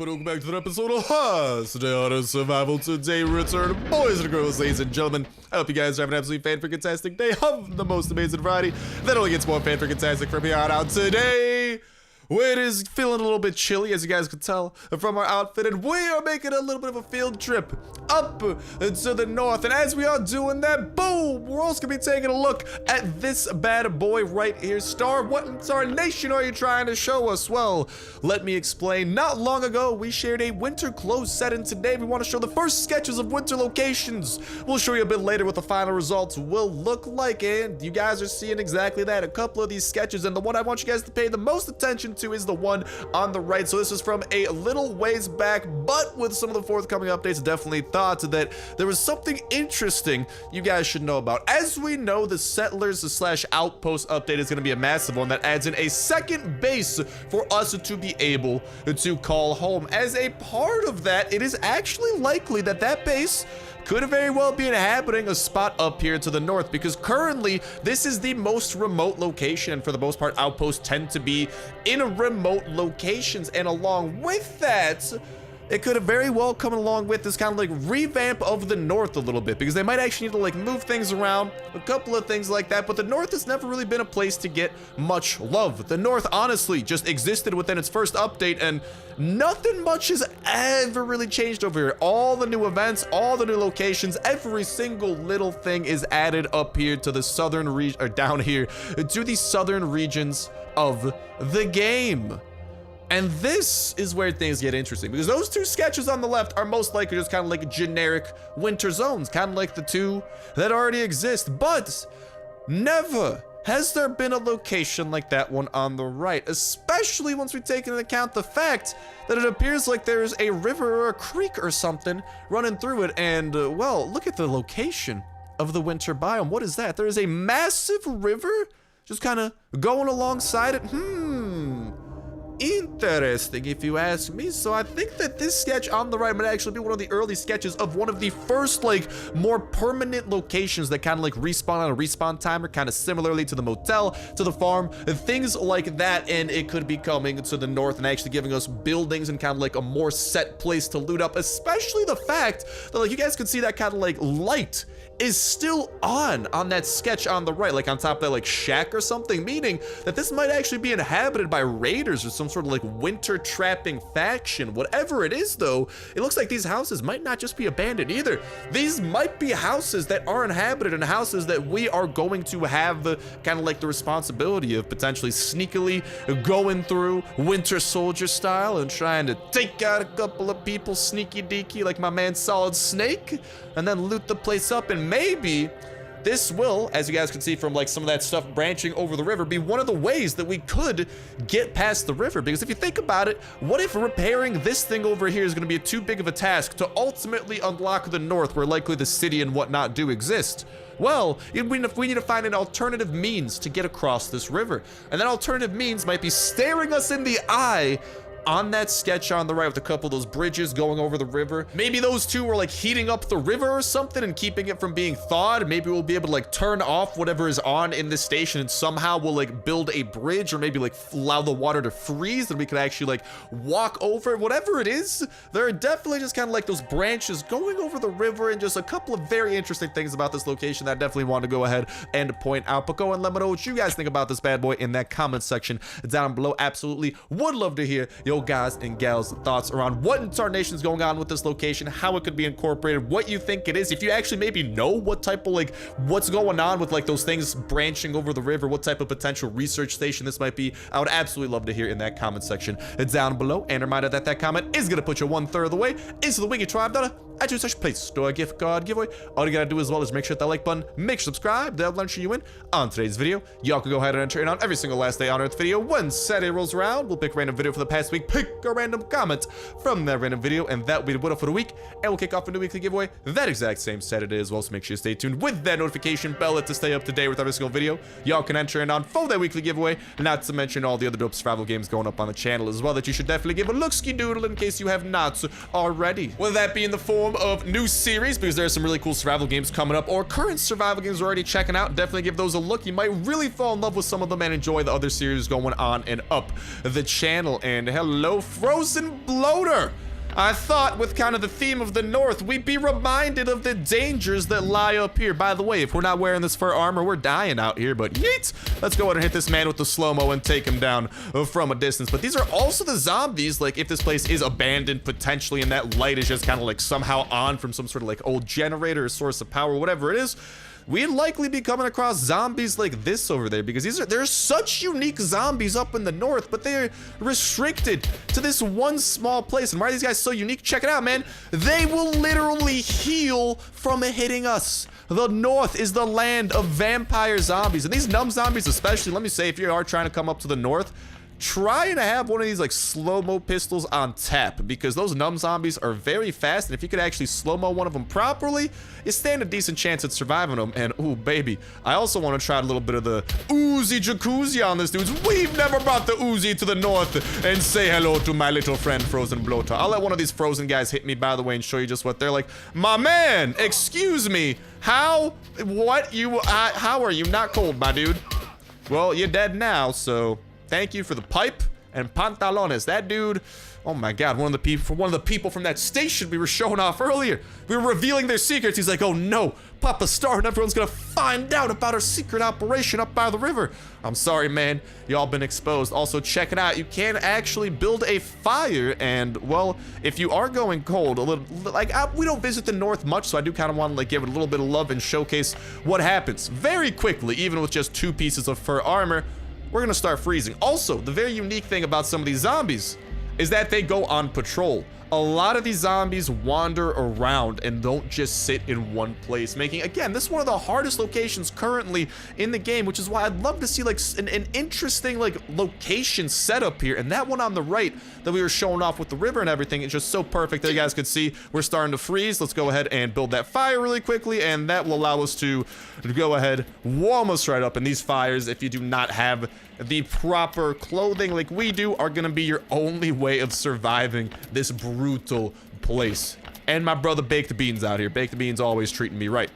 everybody, welcome back to another episode of Today on Survival. Today we return, boys and girls, ladies and gentlemen. I hope you guys are having an absolutely fan-freaking-tastic day of the most amazing variety that only gets more fan-freaking-tastic from here on out. Today, it is feeling a little bit chilly, as you guys can tell from our outfit, and we are making a little bit of a field trip up to the north. And as we are doing that, boom, we're also gonna be taking a look at this bad boy right here. Star, what in tarnation are you trying to show us? Well, let me explain. Not long ago, we shared a winter clothes set, and today we want to show the first sketches of winter locations. We'll show you a bit later what the final results will look like, and you guys are seeing exactly that. A couple of these sketches, and the one I want you guys to pay the most attention to is the one on the right. So this is from a little ways back, but with some of the forthcoming updates, definitely thought that there was something interesting you guys should know about. As we know, the Settlers / Outpost update is going to be a massive one that adds in a second base for us to be able to call home. As a part of that, it is actually likely that that base could very well be inhabiting a spot up here to the north, because currently this is the most remote location, and for the most part outposts tend to be in remote locations. And along with that, it could have very well come along with this kind of like revamp of the north a little bit, because they might actually need to like move things around, a couple of things like that. But the north has never really been a place to get much love. The north honestly just existed within its first update, and nothing much has ever really changed over here. All the new events, all the new locations, every single little thing is added up here to the southern region, or down here to the southern regions of the game. And this is where things get interesting, because those two sketches on the left are most likely just kind of like generic winter zones, kind of like the two that already exist. But never has there been a location like that one on the right, especially once we take into account the fact that it appears like there's a river or a creek or something running through it. And well, look at the location of the winter biome. What is that? There is a massive river just kind of going alongside it. Interesting, if you ask me. So I think that this sketch on the right might actually be one of the early sketches of one of the first like more permanent locations that kind of like respawn on a respawn timer, kind of similarly to the motel, to the farm, and things like that. And it could be coming to the north and actually giving us buildings and kind of like a more set place to loot up, especially the fact that like you guys can see that kind of like light is still on that sketch on the right, like on top of that like shack or something, meaning that this might actually be inhabited by raiders or some sort of like winter trapping faction. Whatever it is though, it looks like these houses might not just be abandoned either. These might be houses that are inhabited, and houses that we are going to have kind of like the responsibility of potentially sneakily going through Winter Soldier style and trying to take out a couple of people sneaky deaky like my man Solid Snake, and then loot the place up. And maybe this will, as you guys can see from like some of that stuff branching over the river, be one of the ways that we could get past the river. Because if you think about it, what if repairing this thing over here is going to be too big of a task to ultimately unlock the north, where likely the city and whatnot do exist? Well, we need to find an alternative means to get across this river, and that alternative means might be staring us in the eye on that sketch on the right with a couple of those bridges going over the river. Maybe those two were like heating up the river or something and keeping it from being thawed. Maybe we'll be able to like turn off whatever is on in this station, and somehow we'll like build a bridge, or maybe like allow the water to freeze and we can actually like walk over. Whatever it is, there are definitely just kind of like those branches going over the river, and just a couple of very interesting things about this location that I definitely want to go ahead and point out. But go and let me know what you guys think about this bad boy in that comment section down below. Absolutely would love to hear your guys and gals thoughts around what in tarnation is going on with this location, how it could be incorporated, what you think it is, if you actually maybe know what type of like what's going on with like those things branching over the river, what type of potential research station this might be. I would absolutely love to hear in that comment section down below. And a reminder that that comment is gonna put you 1/3 of the way into the Wiki Tribe Dollar at your such place store gift card giveaway. All you gotta do as well is make sure that like button, make sure subscribe, that'll launch you in on today's video. Y'all can go ahead and enter in on every single last day on Earth video. When Saturday rolls around, we'll pick a random video for the past week, pick a random comment from that random video, and that will be the winner for the week. And we'll kick off a new weekly giveaway that exact same Saturday as well, so make sure you stay tuned with that notification bell to stay up to date with every single video y'all can enter in on for that weekly giveaway, not to mention all the other dope survival games going up on the channel as well that you should definitely give a look-ski doodle in case you have not already. With that being the form home of new series because there are some really cool survival games coming up, or current survival games we're already checking out. Definitely give those a look. You might really fall in love with some of them and enjoy the other series going on and up the channel. And hello, Frozen Bloater. I thought with kind of the theme of the North, we'd be reminded of the dangers that lie up here. By the way, if we're not wearing this fur armor, we're dying out here, but yeet! Let's go ahead and hit this man with the slow-mo and take him down from a distance. But these are also the zombies, like if this place is abandoned potentially and that light is just kind of like somehow on from some sort of like old generator or source of power, whatever it is, we'd likely be coming across zombies like this over there, because there's such unique zombies up in the North, but they're restricted to this one small place. And why are these guys so unique? Check it out, man. They will literally heal from hitting us. The North is the land of vampire zombies, and these numb zombies especially. Let me say, if you are trying to come up to the North, try to have one of these like slow-mo pistols on tap, because those numb zombies are very fast, and if you could actually slow-mo one of them properly, you stand a decent chance at surviving them. And ooh, baby, I also want to try a little bit of the Uzi jacuzzi on this, dudes. We've never brought the Uzi to the North. And say hello to my little friend Frozen Bloater. I'll let one of these frozen guys hit me, by the way, and show you just what they're like. My man, excuse me, how are you not cold, my dude? Well, you're dead now, so thank you for the pipe and pantalones. That dude, oh my god, one of the people from that station we were showing off earlier. We were revealing their secrets. He's like, oh no, Papa Star and everyone's gonna find out about our secret operation up by the river. I'm sorry, man, y'all been exposed. Also, check it out, you can actually build a fire, and well, if you are going cold, a little, like, we don't visit the North much, so I do kind of want to like give it a little bit of love and showcase what happens very quickly, even with just 2 pieces of fur armor. We're gonna start freezing. Also, the very unique thing about some of these zombies is that they go on patrol. A lot of these zombies wander around and don't just sit in one place, making, again, this one of the hardest locations currently in the game, which is why I'd love to see like an interesting like location setup here. And that one on the right that we were showing off with the river and everything is just so perfect. There you guys can see we're starting to freeze. Let's go ahead and build that fire really quickly, and that will allow us to go ahead, warm us right up. And these fires, if you do not have the proper clothing like we do, are gonna be your only way of surviving this brutal place. And my brother Baked Beans out here. Baked Beans always treating me right.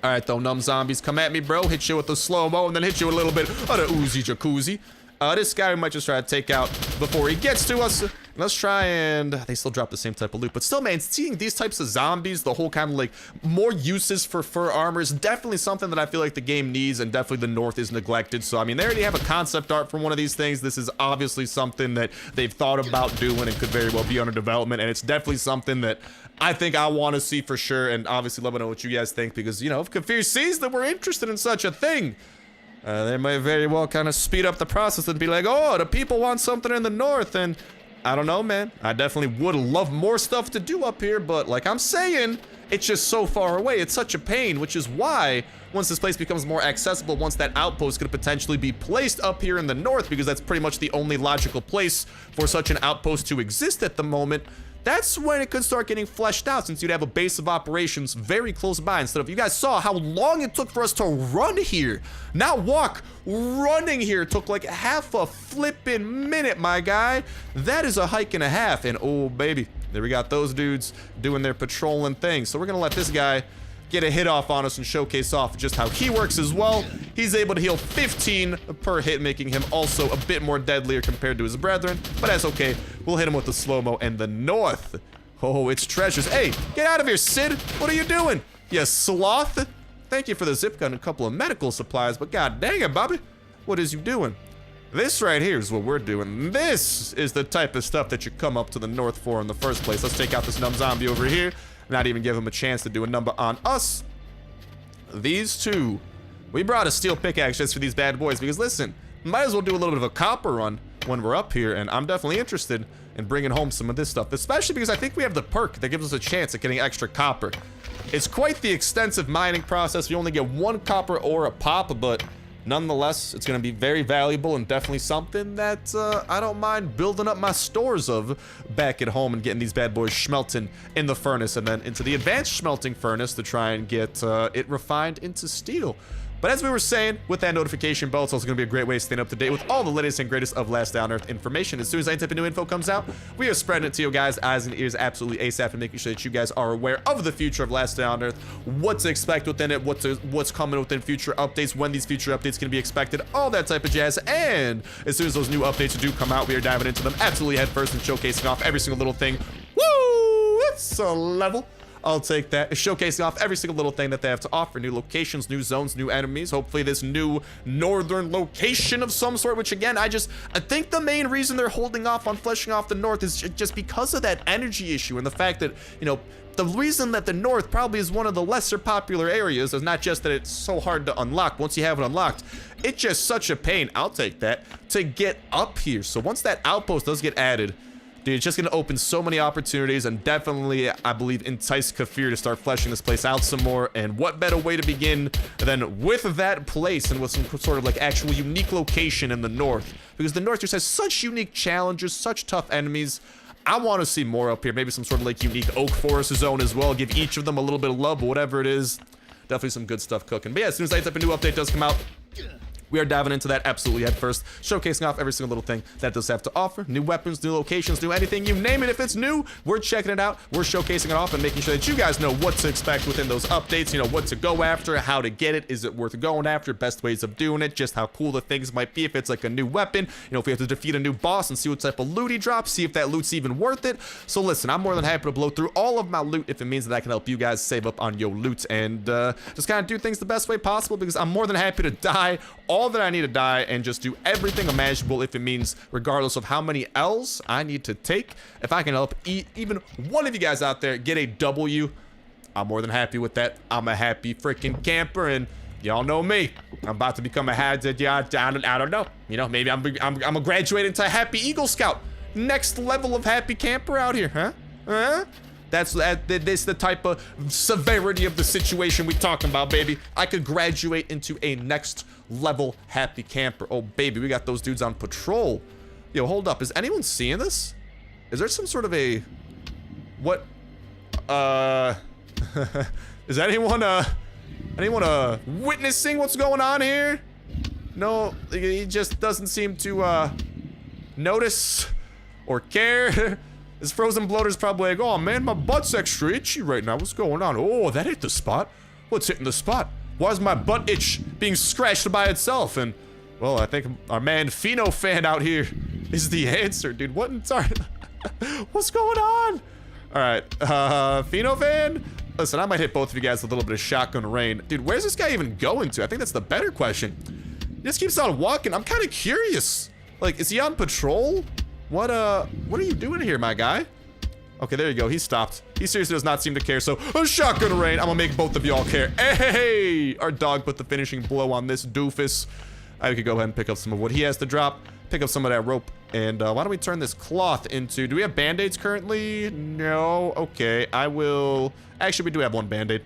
All right, though, numb zombies, come at me, bro. Hit you with the slow-mo and then hit you with a little bit of the Uzi jacuzzi. This guy we might just try to take out before he gets to us. Let's try and... They still drop the same type of loot. But still, man, seeing these types of zombies, the whole kind of like more uses for fur armor is definitely something that I feel like the game needs, and definitely the North is neglected. So, I mean, they already have a concept art for one of these things. This is obviously something that they've thought about doing and could very well be under development. And it's definitely something that I think I want to see for sure. And obviously, let me know what you guys think, because, you know, if Kafir sees that we're interested in such a thing, they might very well kind of speed up the process and be like, oh, the people want something in the North. And I don't know, man. I definitely would love more stuff to do up here, but like I'm saying, it's just so far away. It's such a pain, which is why once this place becomes more accessible, once that outpost could potentially be placed up here in the North, because that's pretty much the only logical place for such an outpost to exist at the moment, that's when it could start getting fleshed out, since you'd have a base of operations very close by. Instead of, you guys saw how long it took for us to run here. Not walk, running here took like half a flippin' minute, my guy. That is a hike and a half. And oh, baby, there we got those dudes doing their patrolling thing. So we're gonna let this guy get a hit off on us and showcase off just how he works as well. He's able to heal 15 per hit, making him also a bit more deadlier compared to his brethren, but that's okay. We'll hit him with the slow-mo. And the North, oh, it's treasures. Hey, get out of here, Sid. What are you doing, you sloth? Thank you for the zip gun and a couple of medical supplies, but god dang it, Bobby, what is you doing? This right here is what we're doing. This is the type of stuff that you come up to the North for in the first place. Let's take out this numb zombie over here. Not even give him a chance to do a number on us. These two. We brought a steel pickaxe just for these bad boys, because listen, might as well do a little bit of a copper run when we're up here, and I'm definitely interested in bringing home some of this stuff, especially because I think we have the perk that gives us a chance at getting extra copper. It's quite the extensive mining process. We only get 1 copper ore a pop, but nonetheless, it's going to be very valuable and definitely something that I don't mind building up my stores of back at home and getting these bad boys smelting in the furnace, and then into the advanced smelting furnace to try and get it refined into steel. But as we were saying, with that notification bell, it's also going to be a great way to stay up to date with all the latest and greatest of Last Day on Earth information. As soon as any type of new info comes out, we are spreading it to you guys, eyes and ears, absolutely ASAP, and making sure that you guys are aware of the future of Last Day on Earth, what to expect within it, what's coming within future updates, when these future updates can be expected, all that type of jazz. And as soon as those new updates do come out, we are diving into them absolutely head first and showcasing off every single little thing. Woo! It's a level. I'll take that. It's showcasing off every single little thing that they have to offer. New locations, new zones, new enemies. Hopefully this new northern location of some sort, which again, I think the main reason they're holding off on fleshing off the north is just because of that energy issue and the fact that, you know, the reason that the north probably is one of the lesser popular areas is not just that it's so hard to unlock. Once you have it unlocked, it's just such a pain. I'll take that to get up here. So once that outpost does get added, dude, it's just going to open so many opportunities and definitely, I believe, entice Kafir to start fleshing this place out some more. And what better way to begin than with that place and with some sort of like actual unique location in the north? Because the north just has such unique challenges, such tough enemies. I want to see more up here. Maybe some sort of like unique oak forest zone as well. Give each of them a little bit of love, but whatever it is, definitely some good stuff cooking. But yeah, as soon as a new update does come out, we are diving into that absolutely head first, showcasing off every single little thing that does have to offer. New weapons, new locations, new anything, you name it. If it's new, we're checking it out. We're showcasing it off and making sure that you guys know what to expect within those updates. You know, what to go after, how to get it. Is it worth going after? Best ways of doing it. Just how cool the things might be. If it's like a new weapon, you know, if we have to defeat a new boss and see what type of loot he drops, see if that loot's even worth it. So listen, I'm more than happy to blow through all of my loot if it means that I can help you guys save up on your loot and just kind of do things the best way possible, because I'm more than happy to die all that I need to die and just do everything imaginable if it means, regardless of how many L's I need to take. If I can help even one of you guys out there get a W, I'm more than happy with that. I'm a happy freaking camper, and y'all know me. I'm about to become a I don't know. You know, maybe I'm gonna graduate into a happy Eagle Scout. Next level of happy camper out here, huh? Huh? That's the type of severity of the situation we talking about, baby. I could graduate into a next level happy camper. Oh, baby, we got those dudes on patrol. Yo, hold up. Is anyone seeing this? Is there some sort of a... What? Is anyone witnessing what's going on here? No, he just doesn't seem to, notice or care. This frozen bloater's probably like, oh man, my butt's extra itchy right now. What's going on? Oh, that hit the spot. What's hitting the spot? Why is my butt itch being scratched by itself? And, well, I think our man Pheno Fan out here is the answer, dude. What in what's going on? All right, Pheno Fan? Listen, I might hit both of you guys with a little bit of shotgun rain. Dude, where's this guy even going to? I think that's the better question. He just keeps on walking. I'm kind of curious. Like, is he on patrol? What are you doing here, my guy? Okay, there you go. He stopped. He seriously does not seem to care. So, a shotgun rain. I'm gonna make both of y'all care. Hey! Our dog put the finishing blow on this doofus. I could go ahead and pick up some of what he has to drop. Pick up some of that rope. And why don't we turn this cloth into... Do we have band-aids currently? No. Okay, I will... Actually, we do have one band-aid.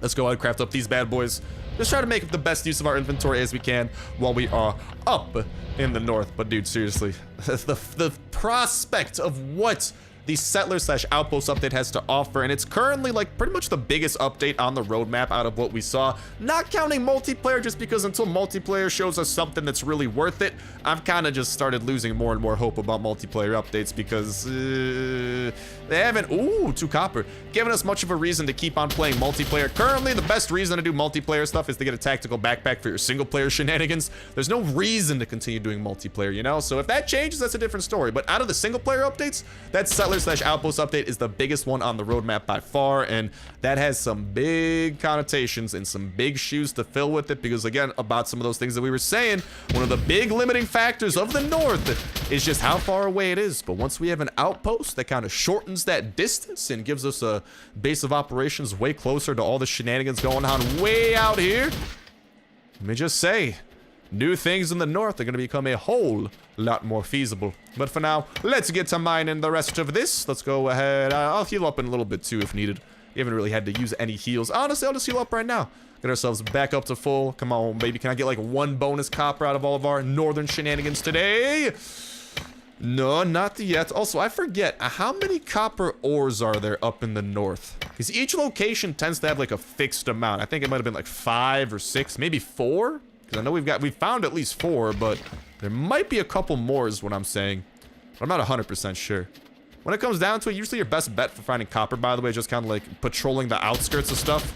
Let's go ahead and craft up these bad boys. Just try to make the best use of our inventory as we can while we are up in the north. But dude, seriously, the prospect of what the Settlers/Outpost update has to offer, and it's currently like pretty much the biggest update on the roadmap out of what we saw, not counting multiplayer, just because until multiplayer shows us something that's really worth it, I've kind of just started losing more and more hope about multiplayer updates, because they haven't, 2 copper, given us much of a reason to keep on playing multiplayer. Currently, the best reason to do multiplayer stuff is to get a tactical backpack for your single player shenanigans. There's no reason to continue doing multiplayer, you know? So if that changes, that's a different story. But out of the single player updates, that Settlers/Outpost update is the biggest one on the roadmap by far, and that has some big connotations and some big shoes to fill with it, because again, about some of those things that we were saying, one of the big limiting factors of the north is just how far away it is. But once we have an outpost that kind of shortens that distance and gives us a base of operations way closer to all the shenanigans going on way out here, let me just say, new things in the north are going to become a whole lot more feasible. But for now, let's get to mining the rest of this. Let's go ahead. I'll heal up in a little bit too if needed. We haven't really had to use any heals. Honestly, I'll just heal up right now. Get ourselves back up to full. Come on, baby. Can I get like 1 bonus copper out of all of our northern shenanigans today? No, not yet. Also, I forget, how many copper ores are there up in the north? Because each location tends to have like a fixed amount. I think it might have been like 5 or 6, maybe 4. Because I know we found at least 4, but there might be a couple more is what I'm saying. But I'm not 100% sure. When it comes down to it, usually your best bet for finding copper, by the way, is just kind of like patrolling the outskirts of stuff.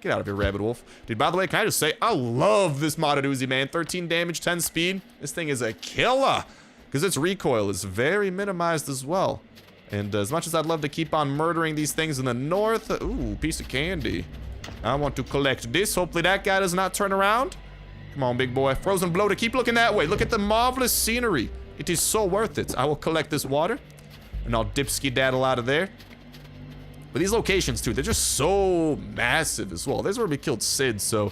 Get out of here, Rabbit Wolf. Dude, by the way, can I just say, I love this modded Uzi, man. 13 damage, 10 speed. This thing is a killer. Because its recoil is very minimized as well. And as much as I'd love to keep on murdering these things in the north... Ooh, piece of candy. I want to collect this. Hopefully that guy does not turn around. Come on, big boy. Frozen bloater, keep looking that way. Look at the marvelous scenery. It is so worth it. I will collect this water. And I'll dip-ski-daddle out of there. But these locations, too, they're just so massive as well. This is where we killed Sid, so...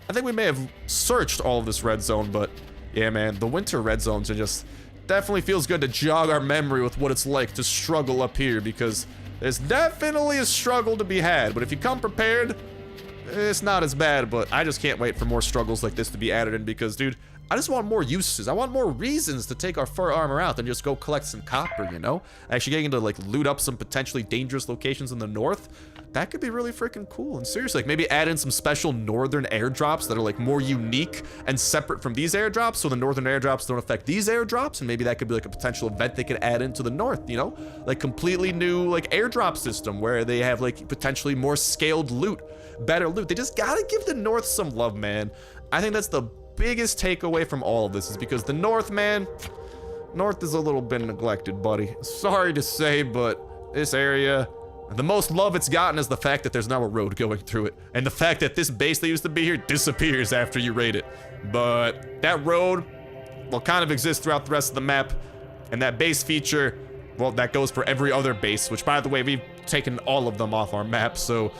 I think we may have searched all of this red zone, but... Yeah, man, the winter red zones are just... Definitely feels good to jog our memory with what it's like to struggle up here, because there's definitely a struggle to be had. But if you come prepared, it's not as bad. But I just can't wait for more struggles like this to be added in, because, dude, I just want more uses. I want more reasons to take our fur armor out than just go collect some copper, you know? Actually getting to, like, loot up some potentially dangerous locations in the north, that could be really freaking cool. And seriously, like, maybe add in some special northern airdrops that are, like, more unique and separate from these airdrops, so the northern airdrops don't affect these airdrops, and maybe that could be, like, a potential event they could add into the north, you know? Like, completely new, like, airdrop system where they have, like, potentially more scaled loot, better loot. They just gotta give the north some love, man. I think that's the biggest takeaway from all of this is because the north, man, north is a little bit neglected, buddy. Sorry to say, but this area, the most love it's gotten is the fact that there's now a road going through it, and the fact that this base that used to be here disappears after you raid it. But that road will kind of exist throughout the rest of the map, and that base feature, well, that goes for every other base, which, by the way, we've taken all of them off our map, so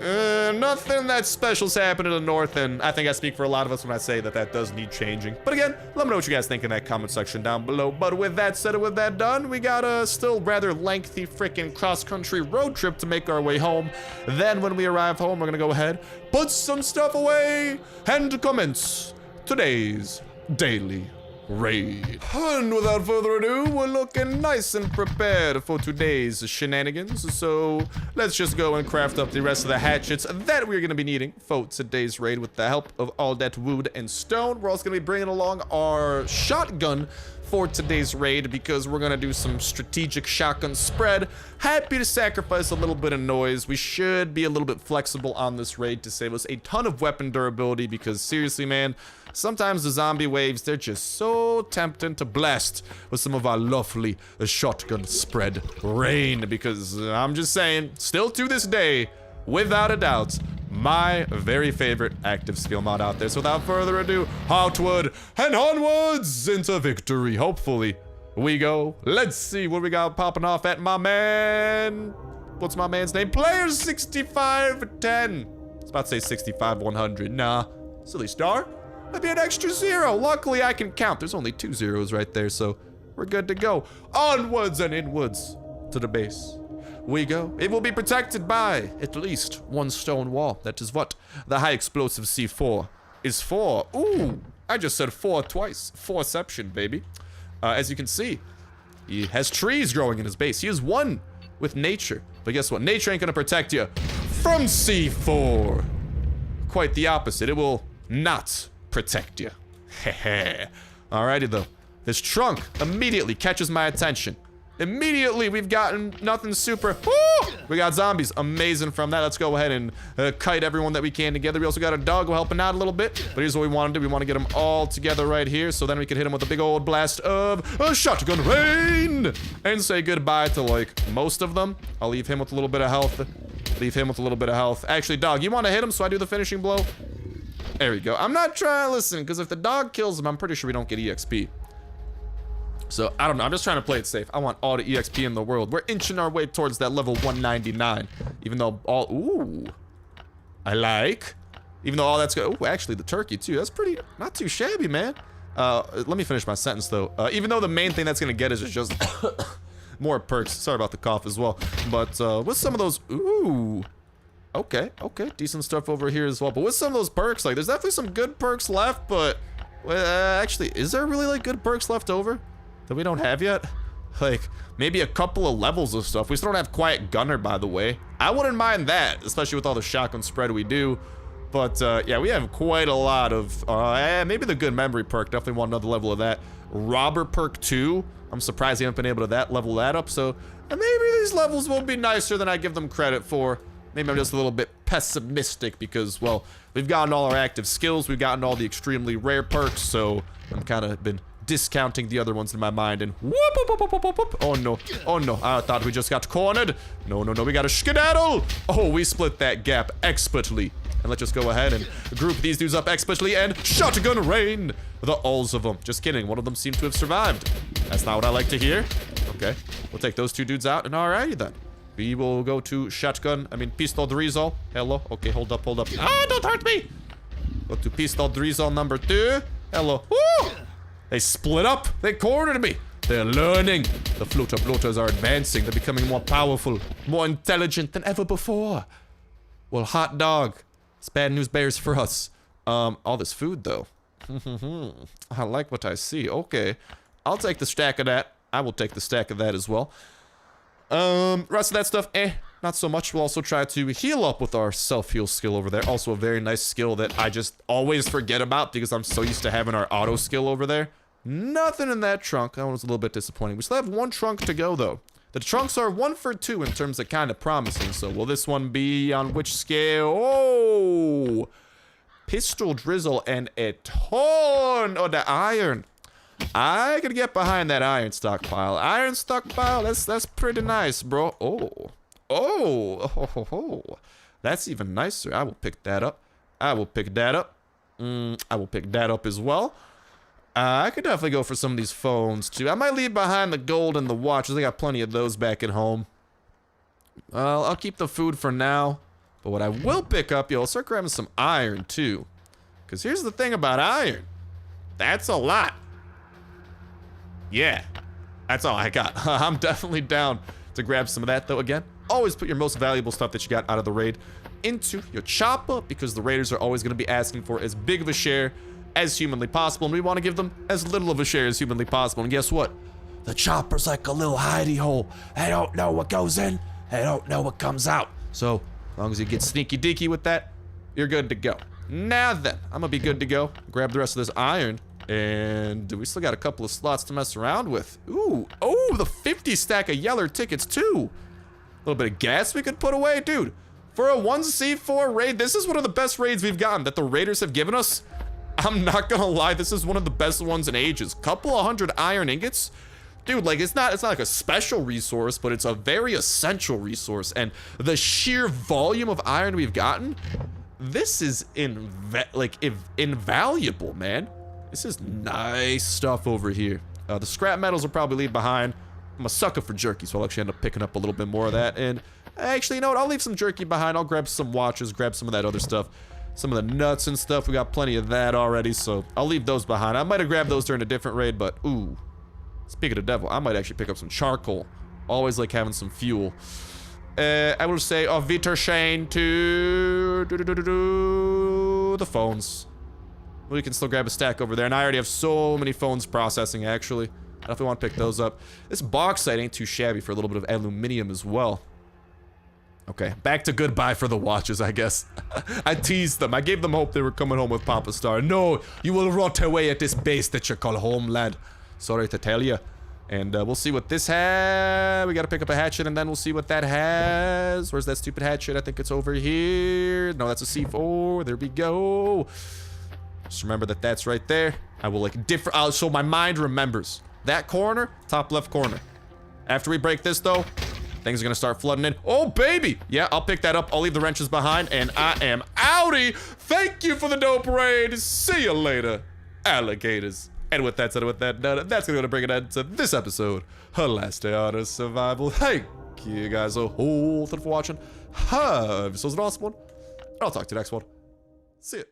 nothing that special's happened in the north, and I think I speak for a lot of us when I say that that does need changing. But again, let me know what you guys think in that comment section down below. But with that said and with that done, we got a still rather lengthy freaking cross-country road trip to make our way home. Then when we arrive home, we're gonna go ahead, put some stuff away, and commence today's daily raid. And without further ado, we're looking nice and prepared for today's shenanigans. So let's just go and craft up the rest of the hatchets that we're going to be needing for today's raid with the help of all that wood and stone. We're also going to be bringing along our shotgun for today's raid because we're going to do some strategic shotgun spread. Happy to sacrifice a little bit of noise. We should be a little bit flexible on this raid to save us a ton of weapon durability because seriously, man, sometimes the zombie waves, they're just so tempting to blast with some of our lovely shotgun spread rain because I'm just saying, still to this day, without a doubt, my very favorite active skill mod out there. So without further ado, outward and onwards into victory. Hopefully we go. Let's see what we got popping off at my man. What's my man's name? Player 6510. I was about to say 65-100. Nah, silly star. That'd be an extra 0. Luckily I can count. There's only 2 zeros right there, so we're good to go. Onwards and inwards to the base we go. It will be protected by at least 1 stone wall. That is what the high explosive C4 is for. Ooh, I just said 4 twice. 4ception, baby. As you can see, he has trees growing in his base. He is one with nature. But guess what? Nature ain't gonna protect you from C4. Quite the opposite. It will not protect you. Heh. Alrighty though. This trunk immediately catches my attention. Immediately, we've gotten nothing super. Woo! We got zombies. Amazing from that. Let's go ahead and kite everyone that we can together. We also got a dog helping out a little bit. But here's what we want to do. We want to get them all together right here. So then we can hit them with a big old blast of shotgun rain. And say goodbye to, like, most of them. I'll leave him with a little bit of health. Leave him with a little bit of health. Actually, dog, you want to hit him so I do the finishing blow? There we go. I'm not trying to listen, because if the dog kills him, I'm pretty sure we don't get EXP. So, I don't know. I'm just trying to play it safe. I want all the EXP in the world. We're inching our way towards that level 199. Even though all... Ooh. I like. Even though all that's good... Ooh, actually, the turkey, too. That's pretty... Not too shabby, man. Let me finish my sentence, though. Even though the main thing that's going to get is just... more perks. Sorry about the cough as well. But, with some of those... Ooh. Okay. Decent stuff over here as well. But with some of those perks, like, there's definitely some good perks left, but... actually, is there really, like, good perks left over? That we don't have yet? Like, maybe a couple of levels of stuff. We still don't have Quiet Gunner, by the way. I wouldn't mind that, especially with all the shotgun spread we do. But, yeah, we have quite a lot of, maybe the Good Memory perk. Definitely want another level of that. Robber perk 2. I'm surprised we haven't been able to level that up. So, maybe these levels will be nicer than I give them credit for. Maybe I'm just a little bit pessimistic because, well, we've gotten all our active skills. We've gotten all the extremely rare perks. So, I'm kind of been discounting the other ones in my mind and whoop, whoop, whoop, whoop, whoop, whoop. Oh no, oh no, I thought we just got cornered. No, no, no, we got a skedaddle. Oh, we split that gap expertly. And let's just go ahead and group these dudes up expertly and shotgun rain the alls of them. Just kidding, one of them seemed to have survived. That's not what I like to hear. Okay, we'll take those 2 dudes out and alrighty then. We will go to pistol de Rizal. Hello, okay, hold up. Ah, don't hurt me. Go to pistol de Rizal number 2. Hello, woo! They split up. They cornered me. They're learning. The floaters are advancing. They're becoming more powerful, more intelligent than ever before. Well, hot dog. It's bad news bears for us. All this food, though. I like what I see. Okay. I'll take the stack of that. I will take the stack of that as well. Rest of that stuff, not so much. We'll also try to heal up with our self-heal skill over there. Also a very nice skill that I just always forget about because I'm so used to having our auto skill over there. Nothing in that trunk. That one was a little bit disappointing. We still have 1 trunk to go, though. The trunks are 1 for 2 in terms of kind of promising. So will this one be on which scale? Oh! Pistol drizzle and a ton of the iron. I could get behind that iron stockpile. Iron stockpile, that's pretty nice, bro. Oh. That's even nicer. I will pick that up. I will pick that up. I will pick that up as well. I could definitely go for some of these phones, too. I might leave behind the gold and the watches. I got plenty of those back at home. I'll keep the food for now. But what I will pick up, I'll start grabbing some iron, too. Because here's the thing about iron. That's a lot. Yeah. That's all I got. I'm definitely down to grab some of that, though. Again, always put your most valuable stuff that you got out of the raid into your chopper. Because the raiders are always going to be asking for as big of a share as humanly possible, and we want to give them as little of a share as humanly possible. And guess what? The chopper's like a little hidey hole. They don't know what goes in, they don't know what comes out. So, as long as you get sneaky deaky with that, you're good to go. Now then, I'm gonna be good to go. Grab the rest of this iron, and we still got a couple of slots to mess around with. Ooh, oh, the 50 stack of yeller tickets too. A little bit of gas we could put away, dude. For a 1C4 raid, this is one of the best raids we've gotten that the raiders have given us. I'm not gonna lie, this is one of the best ones in ages. Couple of 100 iron ingots. Dude, like, it's not like a special resource, but it's a very essential resource. And the sheer volume of iron we've gotten, this is invaluable, man. This is nice stuff over here. The scrap metals will probably leave behind. I'm a sucker for jerky, so I'll actually end up picking up a little bit more of that. And actually, you know what? I'll leave some jerky behind. I'll grab some watches, grab some of that other stuff. Some of the nuts and stuff. We got plenty of that already, so I'll leave those behind. I might have grabbed those during a different raid, but ooh. Speaking of the devil, I might actually pick up some charcoal. Always like having some fuel. I will say auf Wiedersehen to the phones. We can still grab a stack over there, and I already have so many phones processing, actually. I definitely want to pick those up. This bauxite ain't too shabby for a little bit of aluminium as well. Okay, back to goodbye for the watches, I guess. I teased them. I gave them hope they were coming home with Papa Star. No, you will rot away at this base that you call home, lad. Sorry to tell you. And we'll see what this has. We gotta pick up a hatchet, and then we'll see what that has. Where's that stupid hatchet? I think it's over here. No, that's a C4. There we go. Just remember that that's right there. I will, like, so my mind remembers. That corner, top left corner. After we break this, though, things are gonna start flooding in. Oh, baby! Yeah, I'll pick that up. I'll leave the wrenches behind, and I am outie! Thank you for the dope raid! See you later, alligators. And with that said, that's gonna bring it end to this episode of Last Day on Earth Survival. Thank you guys a whole ton for watching. Have yourselves an awesome one. I'll talk to you next one. See ya.